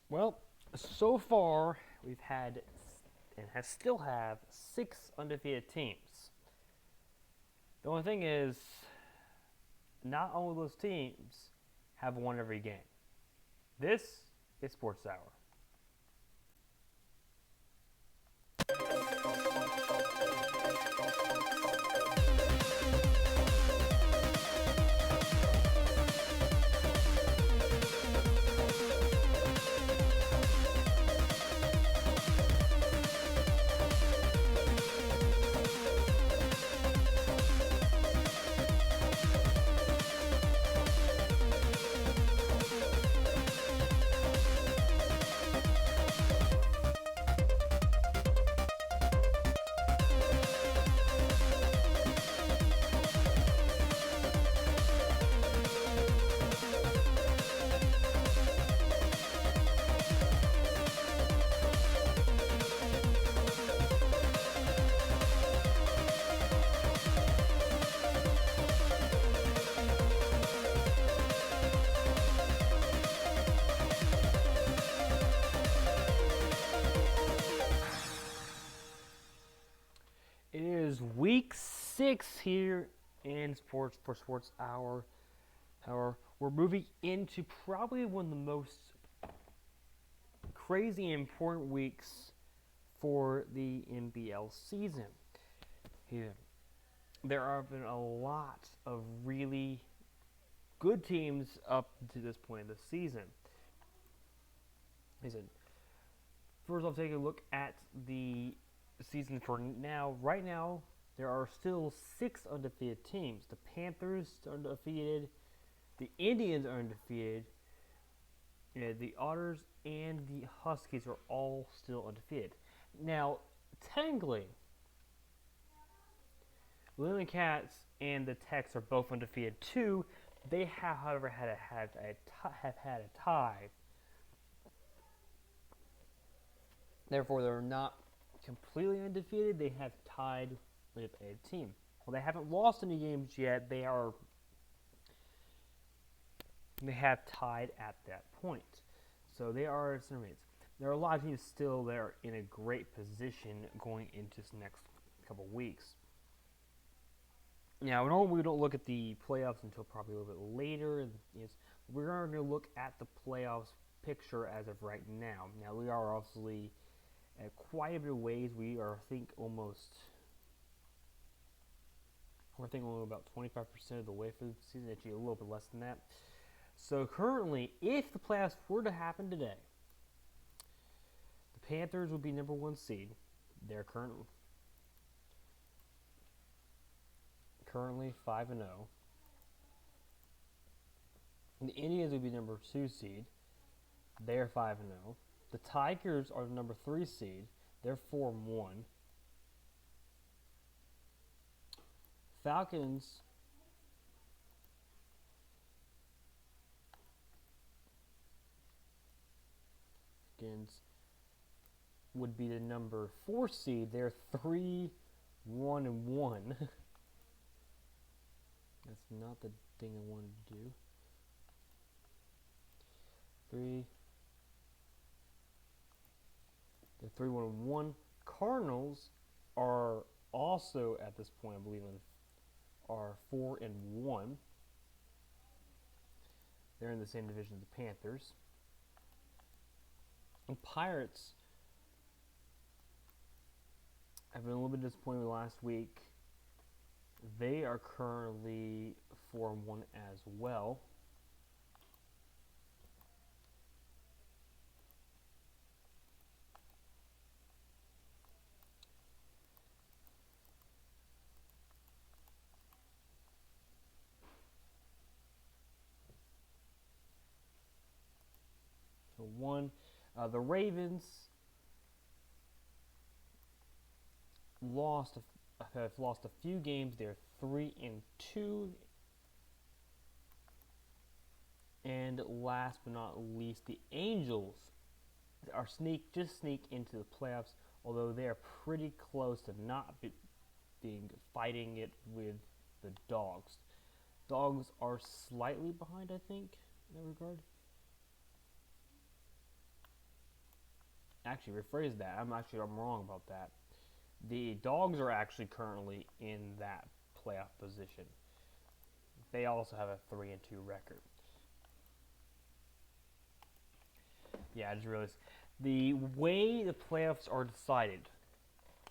Well, so far we've had and still have 6 undefeated teams. The only thing is, not all of those teams have won every game. This is Sports Hour. It is week 6 here in Sports Hour. We're moving into probably one of the most crazy and important weeks for the NBL season. Here, there have been a lot of really good teams up to this point in the season. First off, take a look at the season for now. Right now, there are still 6 undefeated teams. The Panthers are undefeated, the Indians are undefeated, the Otters and the Huskies are all still undefeated. Now, technically, Lynx Cats and the Techs are both undefeated too. They have, however, had a tie. Therefore, they're not completely undefeated. They have tied with a team. Well, they haven't lost any games yet. They have tied at that point. So they are certificates. There are a lot of teams still that are in a great position going into this next couple weeks. Now, normally we don't look at the playoffs until probably a little bit later. We're going to look at the playoffs picture as of right now. Now, we are obviously at quite a bit of ways. We are, I think, only about 25% of the way through the season, actually a little bit less than that. So currently, if the playoffs were to happen today, the Panthers would be number 1 seed. They're currently 5-0. The Indians would be number 2 seed. They're 5-0. The Tigers are the number 3 seed. They're 4-1. Falcons would be the number 4 seed. They're 3-1-1. That's not the thing I wanted to do. 3-1-1. Cardinals are also at this point, I believe, are 4-1. They're in the same division as the Panthers. And Pirates have been a little bit disappointed last week. They are currently 4-1 as well. The Ravens have lost a few games. They're 3-2. And last but not least, the Angels are just sneak into the playoffs, although they are pretty close to not fighting it with the Dogs. Dogs are slightly behind, I think, in that regard. actually rephrase that. I'm wrong about that. The Dogs are actually currently in that playoff position. They also have a 3-2 record. Yeah, I just realized the way the playoffs are decided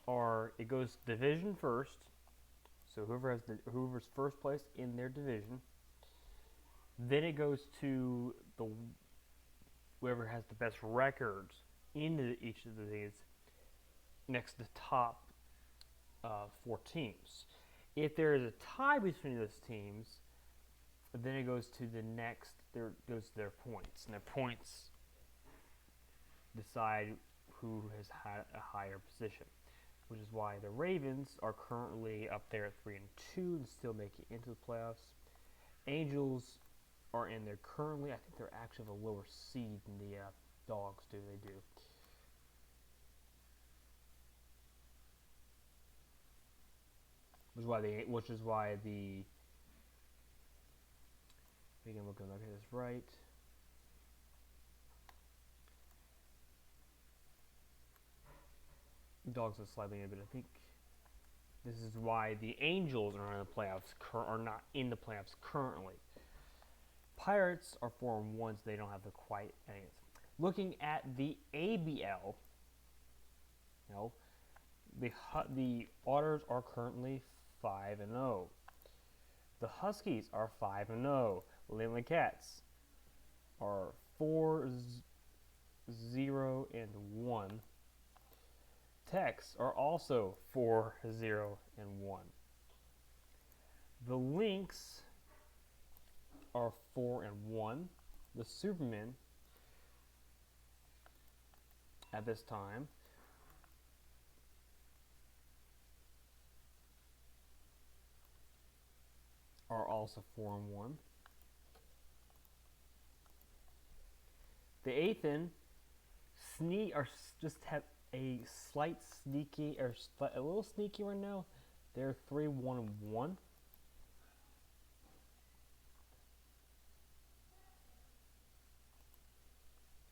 are it goes division first. So whoever's first place in their division. Then it goes to the whoever has the best records in each of these next to the top 4 teams. If there is a tie between those teams, then it goes to the next. There goes to their points, and their points decide who has had a higher position, which is why the Ravens are currently up there at 3-2 and still making it into the playoffs. Angels are in there currently. I think they're actually a lower seed than the Dogs do. They do. Which is why the we can look at this right. Dogs are slightly in, but I think this is why the Angels are in the playoffs. Are not in the playoffs currently. Pirates are 4-1, so they don't have the quite chance. Looking at the ABL, the Otters are currently 5-0. The Huskies are 5-0. Lily Cats are 4-0-1. Tex are also 4-0-1. The Lynx are 4-1. The Supermen at this time are also 4-1. The Athen just have a slight sneaky or a little sneaky right now. They're 3-1-1.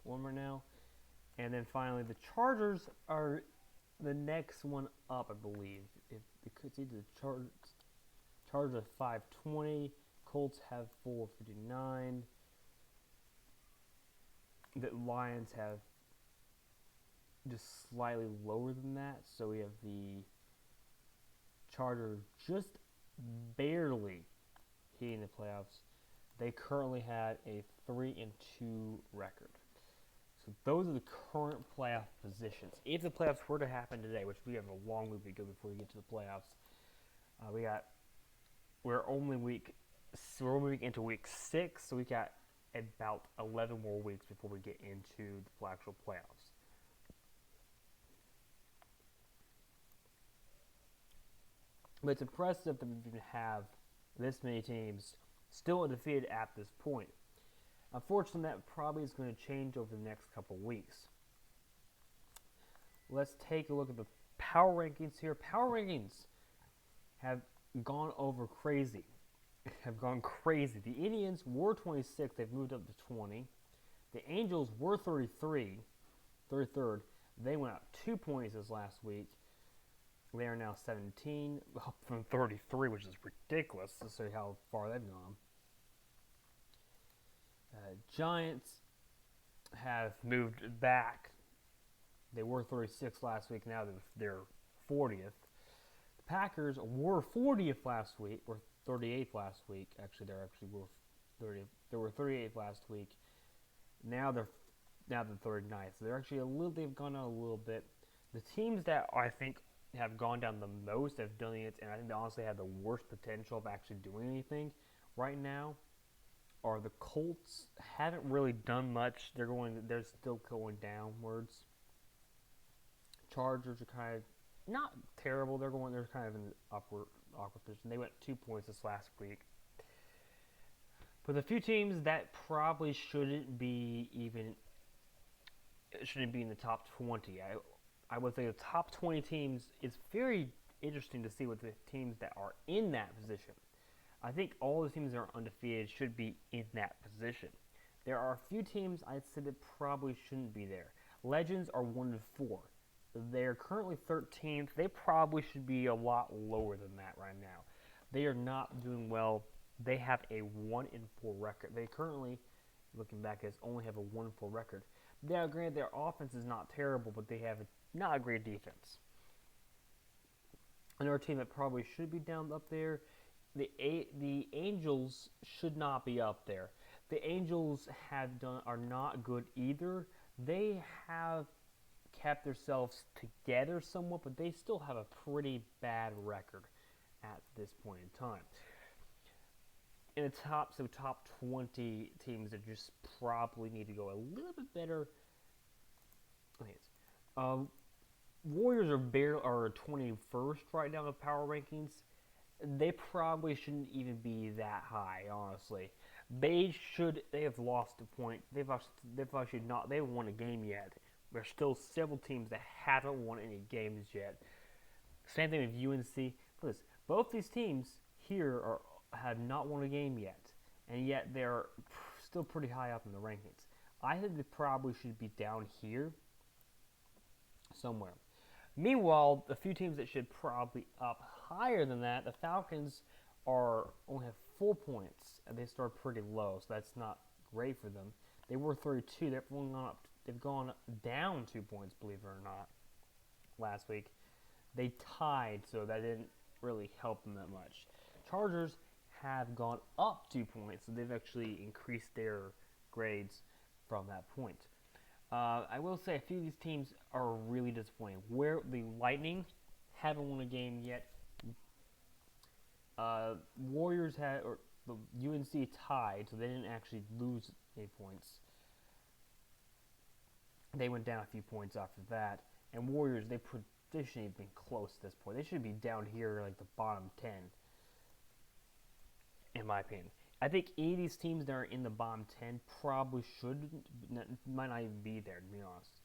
One right now, and then finally the Chargers are the next one up, I believe. If it could see the Chargers have 520, Colts have 459. The Lions have just slightly lower than that, so we have the Chargers just barely hitting the playoffs. They currently had a 3-2 record. So those are the current playoff positions. If the playoffs were to happen today, which we have a long way to go before we get to the playoffs, we're only week into week 6, so we got about 11 more weeks before we get into the actual playoffs. But it's impressive that we can have this many teams still undefeated at this point. Unfortunately, that probably is going to change over the next couple weeks. Let's take a look at the power rankings here. Power rankings have gone crazy. The Indians were 26. They've moved up to 20. The Angels were 33, 33rd. They went up 2 points this last week. They are now 17, up from 33, which is ridiculous to see how far they've gone. Giants have moved back. They were 36 last week. Now they're 40th. The Packers were 40th last week, or 38th last week. Actually, were 30th. They were 38th last week. Now they're 39th. So they've gone down a little bit. The teams that I think have gone down the most have done it, and I think they honestly have the worst potential of actually doing anything right now, are the Colts. Haven't really done much. They're still going downwards. Chargers are kind of not terrible. They're kind of in the awkward position. They went 2 points this last week. But the few teams that probably shouldn't be in the top 20. I would say the top 20 teams, it's very interesting to see what the teams that are in that position. I think all the teams that are undefeated should be in that position. There are a few teams I'd say that probably shouldn't be there. Legends are 1-4. They're currently 13th. They probably should be a lot lower than that right now. They are not doing well. They have a 1-4 record. They currently, looking back, only have a 1-4 record. Now, granted, their offense is not terrible, but they have not a great defense. Another team that probably should be down up there, the Angels should not be up there. The Angels are not good either. They have kept themselves together somewhat, but they still have a pretty bad record at this point in time. In the top 20 teams that just probably need to go a little bit better. Warriors are 21st right now in the power rankings. They probably shouldn't even be that high, honestly. They have lost a point. They haven't won a game yet. There's still several teams that haven't won any games yet. Same thing with UNC. Listen, both these teams here have not won a game yet, and yet they're still pretty high up in the rankings. I think they probably should be down here somewhere. Meanwhile, a few teams that should probably up higher than that, the Falcons only have 4 points, and they start pretty low, so that's not great for them. They were 32. They've gone down 2 points, believe it or not, last week. They tied, so that didn't really help them that much. Chargers have gone up 2 points, so they've actually increased their grades from that point. I will say a few of these teams are really disappointing. Where the Lightning haven't won a game yet. Warriors the UNC tied, so they didn't actually lose any points. They went down a few points after that. And Warriors, they shouldn't have been close at this point. They should be down here, like the bottom 10, in my opinion. I think any of these teams that are in the bottom 10 probably might not even be there, to be honest.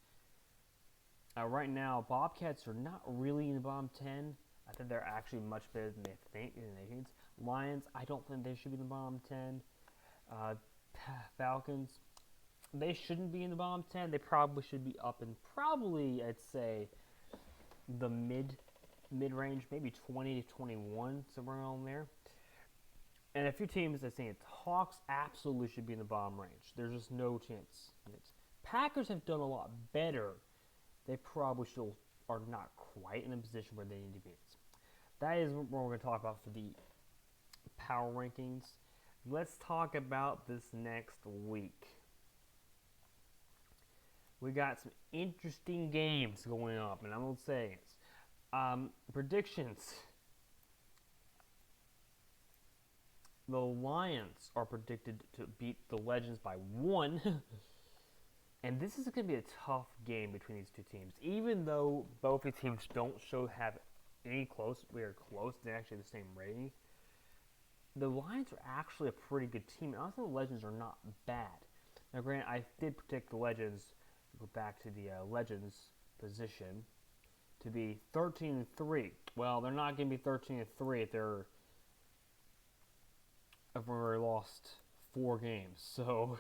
Right now, Bobcats are not really in the bottom 10. I think they're actually much better than they think. Lions, I don't think they should be in the bottom 10. Falcons, they shouldn't be in the bottom 10. They probably should be up in probably, I'd say, the mid-range, maybe 20 to 21, somewhere around there. And a few teams that say it. Hawks absolutely should be in the bottom range. There's just no chance. Packers have done a lot better. They probably still are not quite in a position where they need to be. That is what we're going to talk about for the power rankings. Let's talk about this next week. We got some interesting games going up, and I'm going to say it. Predictions. The Lions are predicted to beat the Legends by 1. And this is going to be a tough game between these two teams. Even though both the teams don't have any close, we are close, they're actually the same rating. The Lions are actually a pretty good team. And also the Legends are not bad. Now, granted, I did predict the Legends, go back to the Legends position, to be 13-3. Well, they're not going to be 13-3 if they're already lost 4 games, so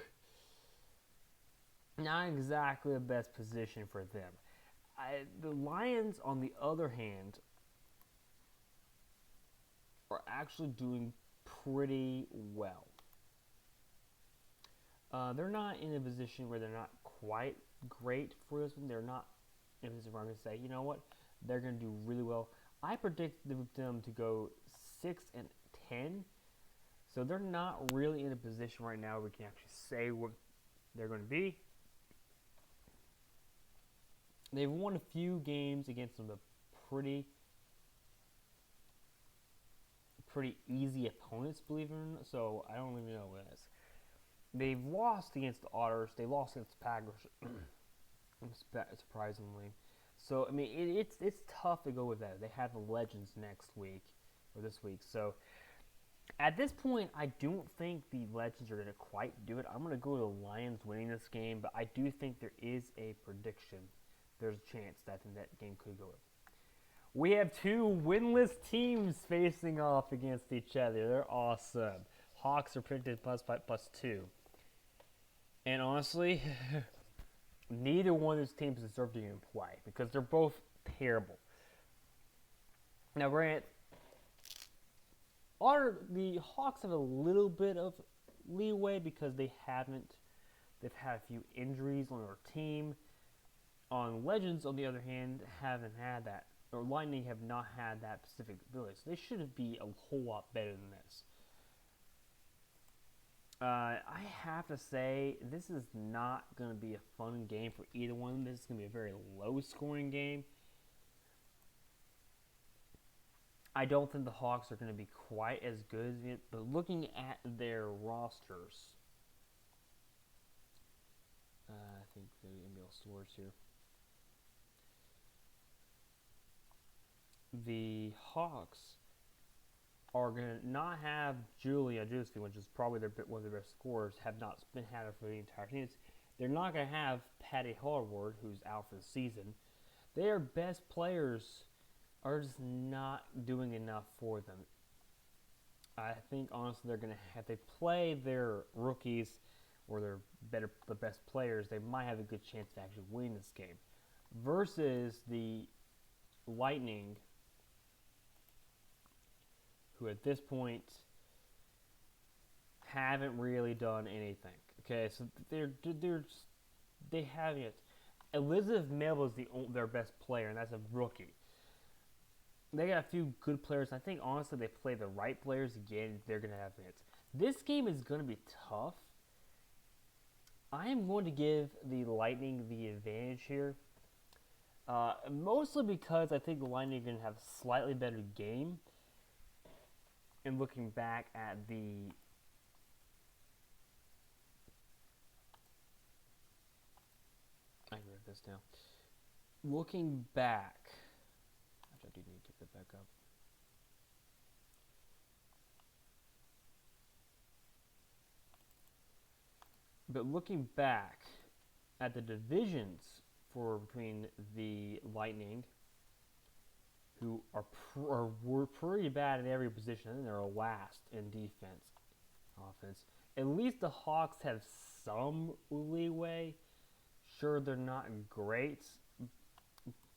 not exactly the best position for them. The Lions, on the other hand, are actually doing pretty well. They're not in a position where they're not quite great for this one. They're not in a position where I'm going to say, you know what, they're going to do really well. I predict them to go 6-10. So they're not really in a position right now where we can actually say what they're going to be. They've won a few games against some of the pretty easy opponents, believe it or not. So I don't even know what it is. They've lost against the Otters. They lost against the Packers, surprisingly. So I mean, it's tough to go with that. They have the Legends next week or this week. So at this point, I don't think the Legends are going to quite do it. I'm going to go with the Lions winning this game, but I do think there is a prediction. There's a chance that I think that game could go in. We have 2 winless teams facing off against each other. They're awesome. Hawks are predicted +2. And honestly, neither one of these teams deserve to even play because they're both terrible. Now, granted, the Hawks have a little bit of leeway because they've had a few injuries on their team. On Legends, on the other hand, haven't had that, or Lightning have not had that specific ability, so they should be a whole lot better than this. I have to say, this is not going to be a fun game for either one. This is going to be a very low-scoring game. I don't think the Hawks are going to be quite as good as it, but looking at their rosters, I think the NBL stores here. The Hawks are going to not have Julia Justin, which is probably one of their best scorers, have not been had it for the entire team. They're not going to have Patty Harward, who's out for the season. Their best players are just not doing enough for them. I think, honestly, they're going to have, if they play their rookies or the best players, they might have a good chance to actually win this game. Versus the Lightning, who at this point haven't really done anything. Okay, so they haven't yet. Elizabeth Mel is their best player, and that's a rookie. They got a few good players. I think, honestly, they play the right players again, they're going to have hits. This game is going to be tough. I am going to give the Lightning the advantage here. Mostly because I think the Lightning are going to have a slightly better game. And looking back at the I can write this down. Looking back, actually, I do need to get that back up. But looking back at the divisions between the Lightning, who were pretty bad in every position, and they're last in defense, offense. At least the Hawks have some leeway. Sure, they're not great,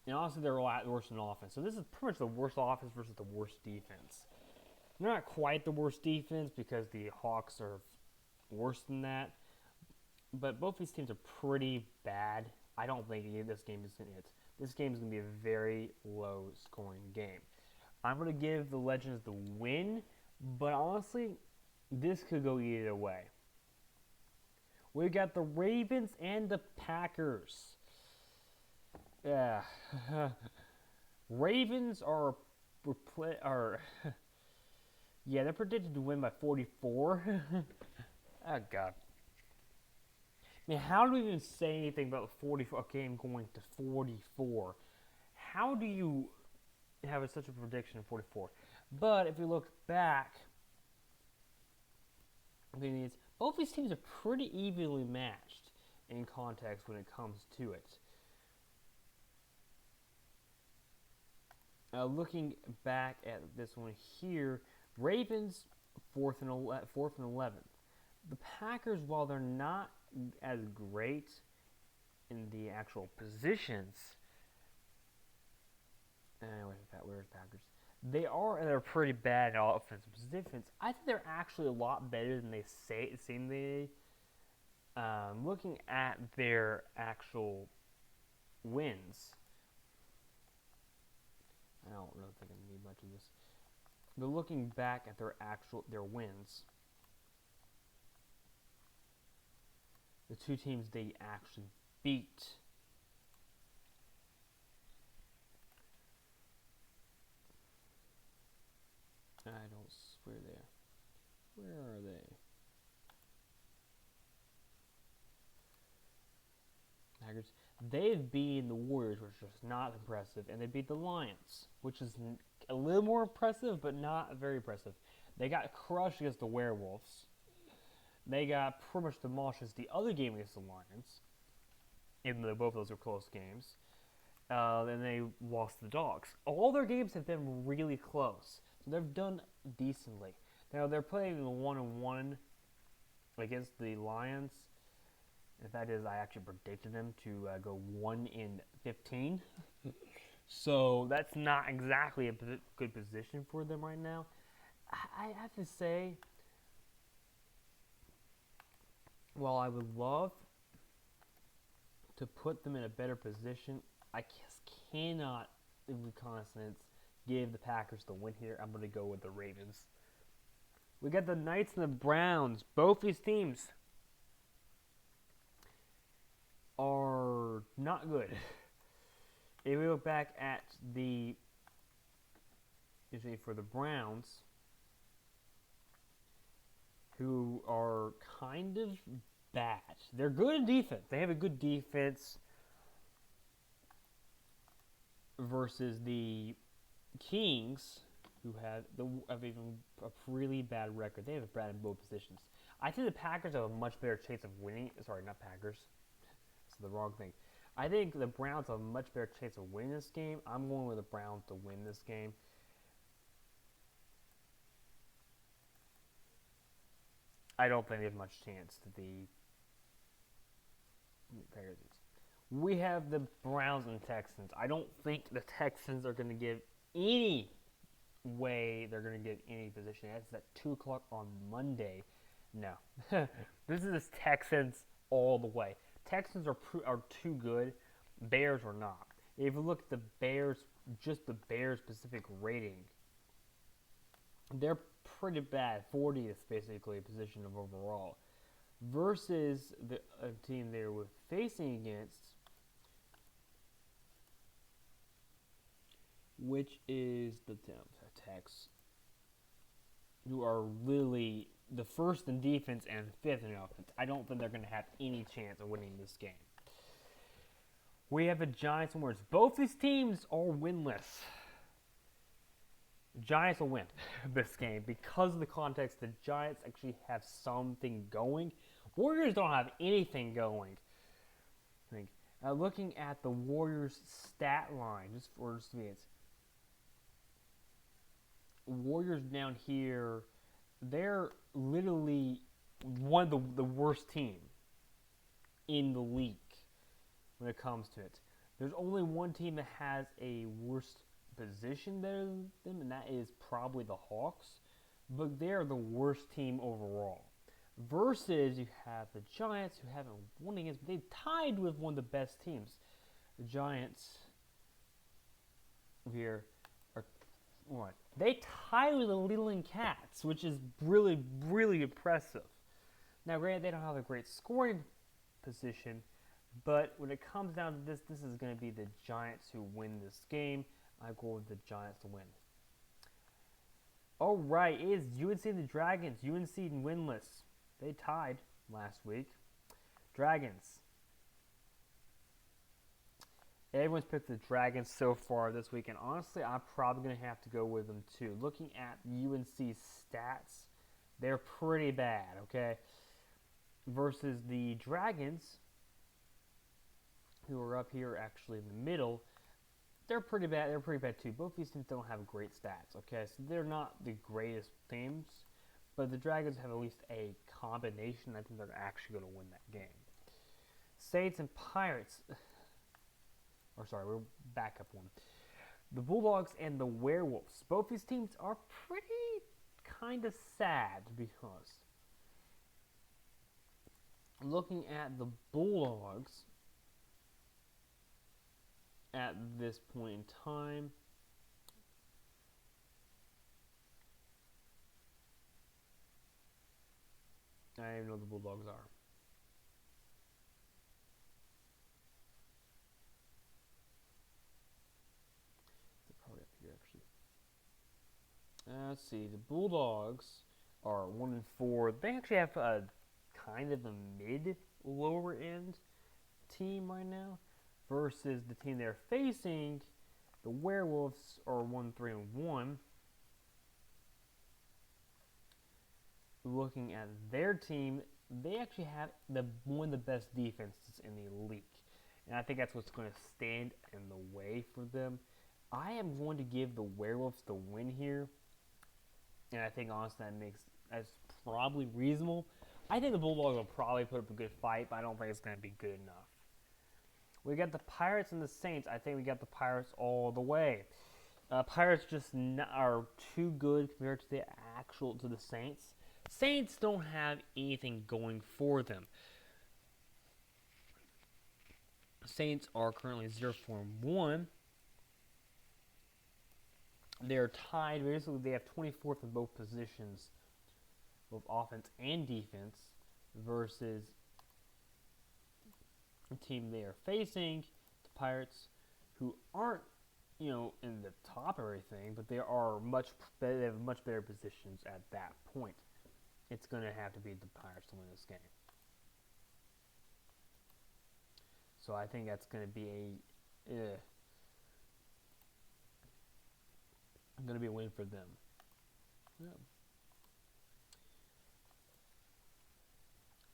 and honestly, they're a lot worse in offense. So this is pretty much the worst offense versus the worst defense. They're not quite the worst defense because the Hawks are worse than that, but both these teams are pretty bad. I don't think this game is it. This game is going to be a very low-scoring game. I'm going to give the Legends the win, but honestly, this could go either way. We got the Ravens and the Packers. Yeah, Ravens are yeah, they're predicted to win by 44. Oh God. I mean, how do we even say anything about 44? A game going to 44? How do you have such a prediction of 44? But if you look back, both these teams are pretty evenly matched in context when it comes to it. Looking back at this one here, Ravens 4th and 11th. The Packers, while they're not as great in the actual positions, where's Packers? They're pretty bad in offensive defense. I think they're actually a lot better than they seem they. Looking at their actual wins, I don't really think I need much of this. But looking back at their wins, the two teams they actually beat. I don't swear there. Where are they? Packers. They've beaten the Warriors, which is not impressive, and they beat the Lions, which is a little more impressive, but not very impressive. They got crushed against the Werewolves. They got pretty much demolished as the other game against the Lions, even though both of those were close games. And they lost the Dogs. All their games have been really close, so they've done decently. Now they're playing 1-1 against the Lions, In fact, is I actually predicted them to go 1-15. So that's not exactly a good position for them right now. I have to say, while I would love to put them in a better position, I just cannot, in reconnaissance, give the Packers the win here. I'm going to go with the Ravens. We got the Knights and the Browns. Both these teams are not good. If we look back at the, usually for the Browns, who are kind of bad. They're good in defense. They have a good defense versus the Kings, who have even a really bad record. They have a bad in both positions. I think the Packers have a much better chance of winning. Sorry, not Packers. That's the wrong thing. I think the Browns have a much better chance of winning this game. I'm going with the Browns to win this game. I don't think they have much chance to the Packers. We have the Browns and Texans. I don't think the Texans are going to give any way they're going to get any position. That's at 2 o'clock on Monday. No. This is Texans all the way. Texans are too good. Bears are not. If you look at the Bears, just the Bears specific rating, they're pretty bad. 40th basically position of overall. Versus the team they were facing against, which is the Tex, who are literally the first in defense and fifth in offense. I don't think they're going to have any chance of winning this game. We have the Giants and Warriors. Both these teams are winless. The Giants will win this game because of the context. The Giants actually have something going. Warriors don't have anything going. I think. Looking at the Warriors stat line, just for instance, Warriors down here, they're literally one of the worst team in the league when it comes to it. There's only one team that has a worse position better than them, and that is probably the Hawks. But they're the worst team overall. Versus you have the Giants, who haven't won against, they've tied with one of the best teams. The Giants here are what? They tie with the Leland Cats, which is really, really impressive. Now, granted, they don't have a great scoring position, but when it comes down to this is going to be the Giants who win this game. I go with the Giants to win. All right, it is UNC and the Dragons. UNC winless. They tied last week. Dragons. Everyone's picked the Dragons so far this week, and honestly, I'm probably going to have to go with them too. Looking at UNC's stats, they're pretty bad, okay? Versus the Dragons, who are up here actually in the middle, they're pretty bad. They're pretty bad too. Both these teams don't have great stats, okay? So they're not the greatest teams, but the Dragons have at least a combination. I think they're actually going to win that game. Saints and Pirates. Or sorry, we're back up one. The Bulldogs and the Werewolves. Both these teams are pretty kind of sad, to be honest. Looking at the Bulldogs at this point in time, I don't even know what the Bulldogs are. Probably up here, actually. Let's see. The Bulldogs are 1-4. They actually have a kind of a mid-lower end team right now. Versus the team they're facing, the Werewolves are 1-3-1. Looking at their team, they actually have one of the best defenses in the league. And I think that's what's going to stand in the way for them. I am going to give the Werewolves the win here. And I think, honestly, that's probably reasonable. I think the Bulldogs will probably put up a good fight, but I don't think it's going to be good enough. We got the Pirates and the Saints. I think we got the Pirates all the way. Pirates just are too good compared to the Saints. Saints don't have anything going for them. Saints are currently 0-4-1. They're tied. Basically, they have 24th in both positions, both offense and defense, versus the team they are facing, the Pirates, who aren't, in the top or everything, but they have much better positions at that point. It's going to have to be the Pirates to win this game. So I think that's going to be a win for them. Yeah.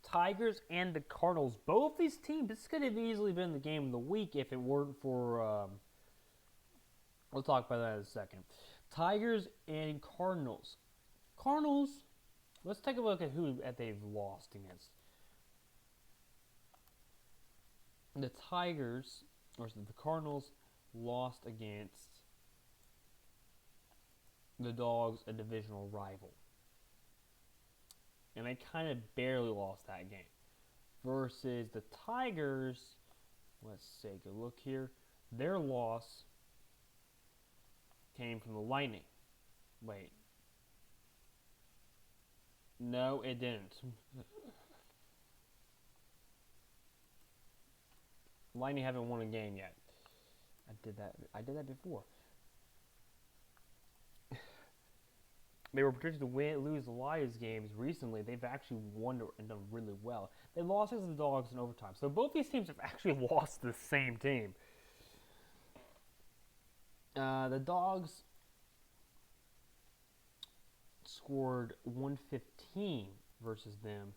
Tigers and the Cardinals. Both these teams, this could have easily been the game of the week if it weren't for, we'll talk about that in a second. Tigers and Cardinals. Cardinals, let's take a look at who they've lost against. The Tigers, or the Cardinals, lost against the Dogs, a divisional rival. And they kind of barely lost that game. Versus the Tigers, let's take a look here. Their loss came from the Lightning. Wait. No, it didn't. Lightning haven't won a game yet. I did that before. They were predicted to lose a lot of these games recently. They've actually won and done really well. They lost against the Dogs in overtime. So both these teams have actually lost to the same team. The Dogs scored 115 versus them,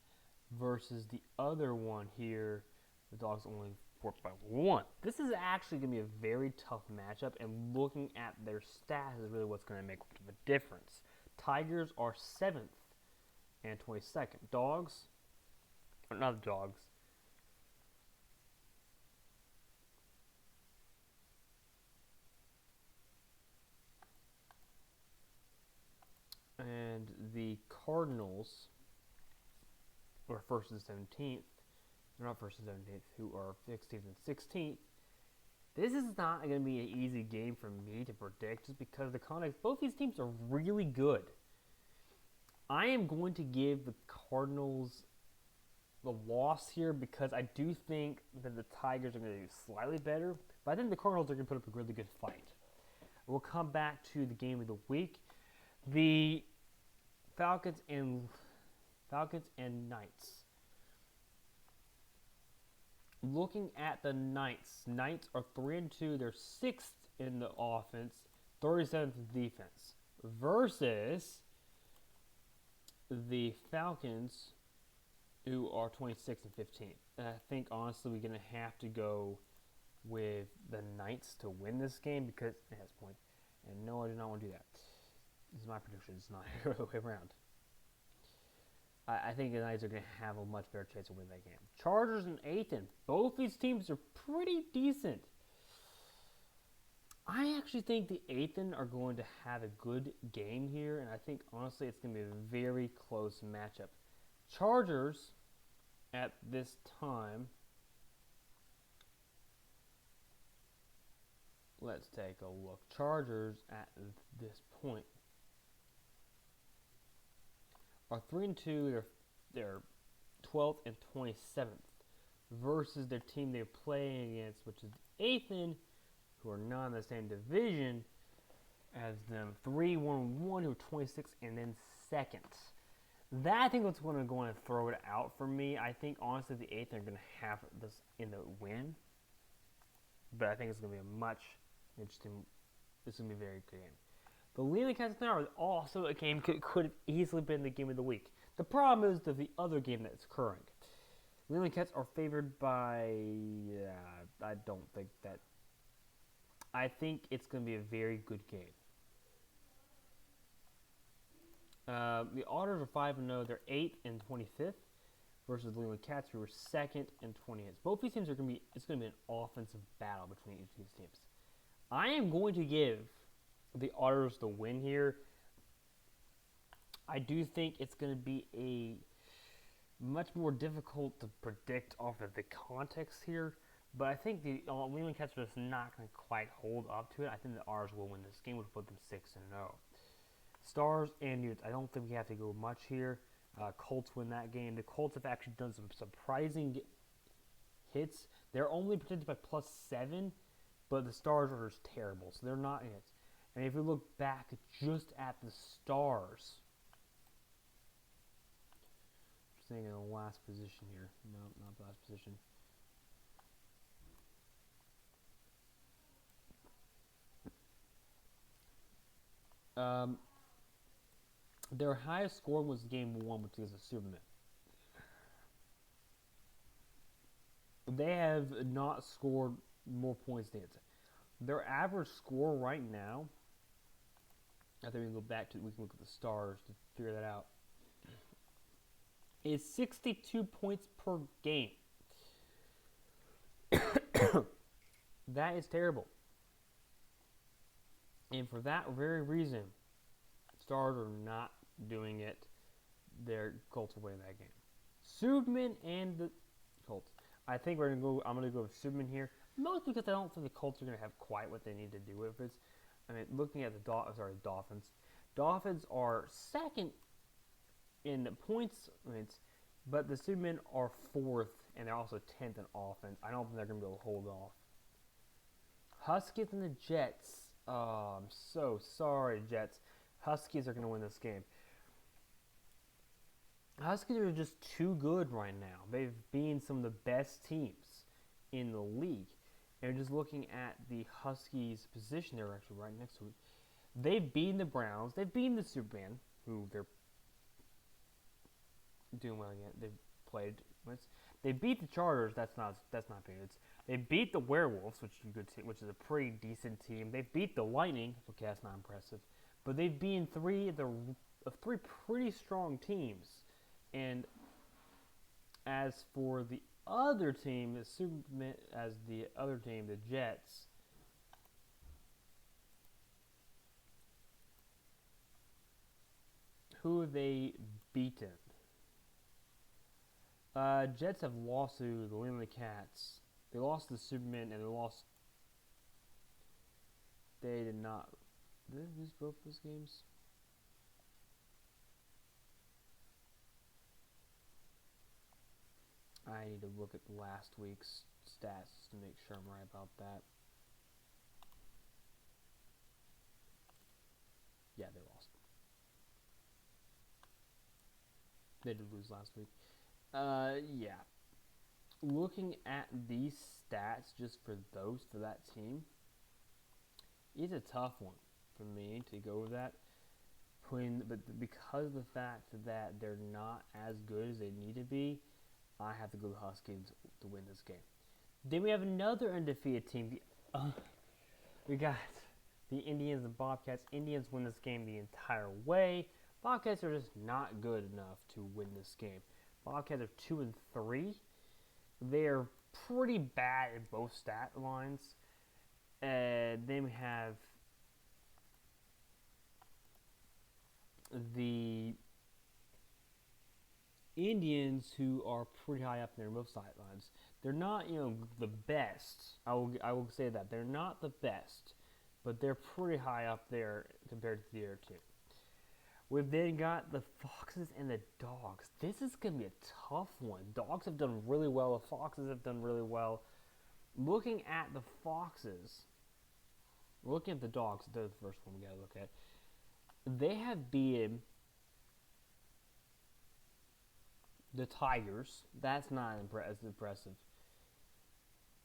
versus the other one here, the Dogs only fought by 1. This is actually going to be a very tough matchup, and looking at their stats is really what's going to make the difference. Tigers are 7th and 22nd. Dogs, or not the Dogs. And the Cardinals are 1st and 17th. They're not 1st and 17th, who are 16th and 16th. This is not going to be an easy game for me to predict just because the context, both these teams are really good. I am going to give the Cardinals the loss here because I do think that the Tigers are going to do slightly better, but I think the Cardinals are going to put up a really good fight. We'll come back to the game of the week. The Falcons and Knights. Looking at the Knights are 3-2. They're 6th in the offense, 37th in defense, versus the Falcons, who are 26th and 15th. And I think honestly we're gonna have to go with the Knights to win this game because it has points. And no, I do not want to do that. This is my prediction. It's not the other way around. I think the Knights are going to have a much better chance of winning that game. Chargers and Athens. Both these teams are pretty decent. I actually think the Athens are going to have a good game here, and I think, honestly, it's going to be a very close matchup. Chargers, at this time, let's take a look. Chargers, at this point, are 3-2. They're 12th and 27th versus their team they're playing against, which is Athens, who are not in the same division as them. 3-1-1, who are 26th and then 2nd. That I think what's going to go and throw it out for me. I think honestly the Athens are going to have this in the win, but I think it's going to be a much interesting. This is going to be a very good game. The Lynx Cats now is also a game could have easily been the game of the week. The problem is the other game that's occurring. The Lynx Cats are favored by. I don't think that. I think it's going to be a very good game. The Otters are 5-0. They're 8th and 25th. versus the Leland Cats, who were second and 20 hits. Both these teams are going to be, it's going to be an offensive battle between each of these teams. I am going to give the Otters the win here. I do think it's going to be a much more difficult to predict off of the context here, but I think the Leland Cats are just not going to quite hold up to it. I think the Otters will win this game, which will put them 6-0. Stars and Utes, I don't think we have to go much here. Colts win that game. The Colts have actually done some surprising hits. They're only protected by +7, but the Stars are just terrible, so they're not in it. And if you look back just at the Stars, I'm saying in the last position here. No, not the last position. Their highest score was game 1, which is a Superman. They have not scored more points than it. Their average score right now, I think we can go back to, we can look at the Stars to figure that out, is 62 points per game. That is terrible. And for that very reason, Stars are not doing it. Their Colts will win that game. Superman and the Colts. I think we're gonna go. I'm gonna go with Superman here, mostly because I don't think the Colts are gonna have quite what they need to do with it. I mean, looking at the Dolphins. Dolphins are second in points, but the Supermen are 4th, and they're also 10th in offense. I don't think they're gonna be able to hold off. Huskies and the Jets. Oh, I'm so sorry, Jets. Huskies are going to win this game. Huskies are just too good right now. They've been some of the best teams in the league. And just looking at the Huskies' position, they're actually right next to it. They've beaten the Browns. They've beaten the Superman, who they're doing well again. They've played. They beat the Chargers. That's not big. They beat the Werewolves, which is a pretty decent team. They beat the Lightning. Okay, that's not impressive. But they've beaten three pretty strong teams. And as for the other team, the Jets, who have they beaten? Jets have lost to the Leland Cats. They lost to the Supermen, and they did not. Did they lose both those games? I need to look at last week's stats to make sure I'm right about that. Yeah, they lost. They did lose last week. Yeah. Looking at these stats just for that team, it's a tough one for me to go with that. But because of the fact that they're not as good as they need to be, I have to go with Huskies to win this game. Then we have another undefeated team. We got the Indians and Bobcats. Indians win this game the entire way. Bobcats are just not good enough to win this game. Bobcats are 2-3. They're pretty bad in both stat lines. Then we have the Indians, who are pretty high up there in both sidelines. They're not, the best. I will say that they're not the best, but they're pretty high up there compared to the other two. We've then got the Foxes and the Dogs. This is going to be a tough one. Dogs have done really well. The Foxes have done really well. Looking at the Foxes, looking at the Dogs, they're the first one we got to look at. They have beaten the Tigers. That's not as impressive.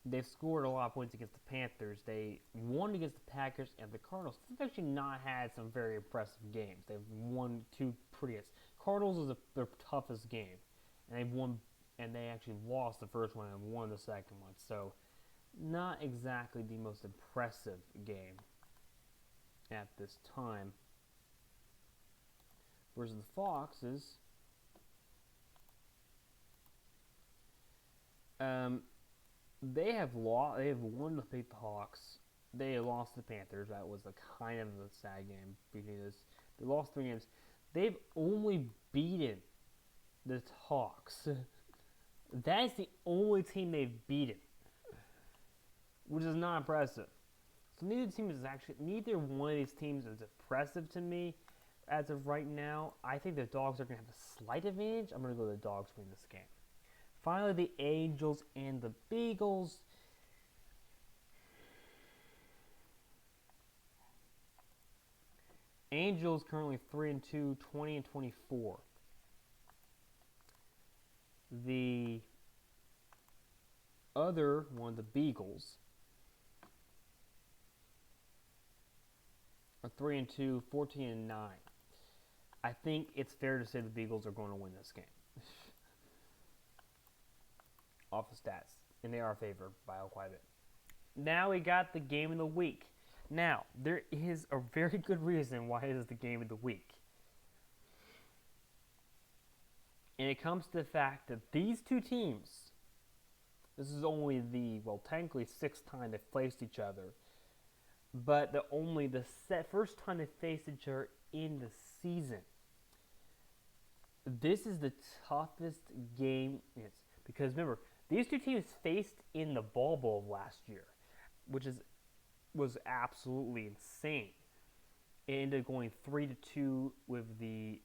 They've scored a lot of points against the Panthers. They won against the Packers and the Cardinals. They've actually not had some very impressive games. They've won two prettiest. Cardinals is their toughest game, and they actually lost the first one and won the second one. So, not exactly the most impressive game at this time. Whereas the Foxes, Um, they have lost. They have won to beat the Hawks. They lost to the Panthers. That was a kind of a sad game because they lost 3 games. They've only beaten the Hawks. That is the only team they've beaten, which is not impressive. So neither one of these teams is impressive to me as of right now. I think the Dogs are going to have a slight advantage. I'm going to go with the Dogs win this game. Finally, the Angels and the Beagles. Angels currently 3-2, 20-24. The other one, the Beagles, are 3-2, 14-9. I think it's fair to say the Beagles are going to win this game. Off the stats, and they are favored by quite a bit. Now we got the game of the week. Now, there is a very good reason why it is the game of the week. And it comes to the fact that these two teams, this is only technically sixth time they've faced each other, but only the first time they faced each other in the season. This is the toughest game. Because remember, these two teams faced in the Ballbowl last year, which was absolutely insane. It ended up going 3-2 with the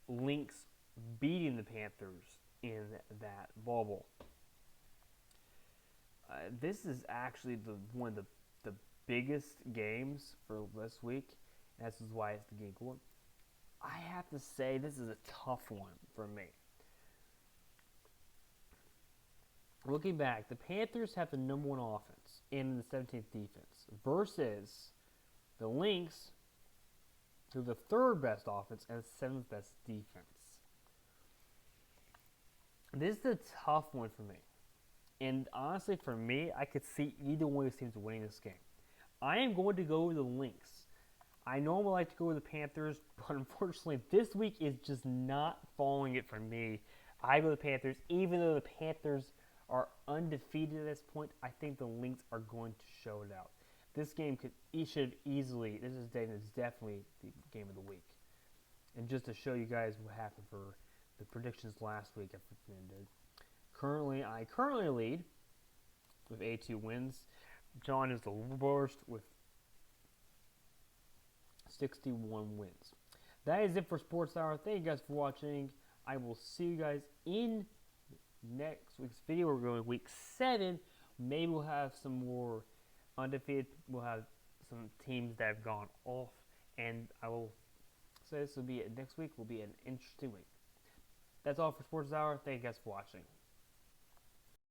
Lynx beating the Panthers in that Ballbowl. This is actually one of the biggest games for this week. And this is why it's the game one. I have to say this is a tough one for me. Looking back, the Panthers have the number one offense and the 17th defense versus the Lynx, who are the third best offense and the seventh best defense. This is a tough one for me. And honestly, for me, I could see either one of these teams winning this game. I am going to go with the Lynx. I normally like to go with the Panthers, but unfortunately, this week is just not following it for me. I go with the Panthers, even though the Panthers are undefeated at this point. I think the Lynx are going to show it out. This game should easily. This is definitely the game of the week. And just to show you guys what happened for the predictions last week, I did. I currently lead with 82 wins. John is the worst with 61 wins. That is it for Sports Hour. Thank you guys for watching. I will see you guys in next week's video. We're going to week 7. Maybe we'll have some more undefeated. We'll have some teams that have gone off. And I will say next week will be an interesting week. That's all for Sports Hour. Thank you guys for watching.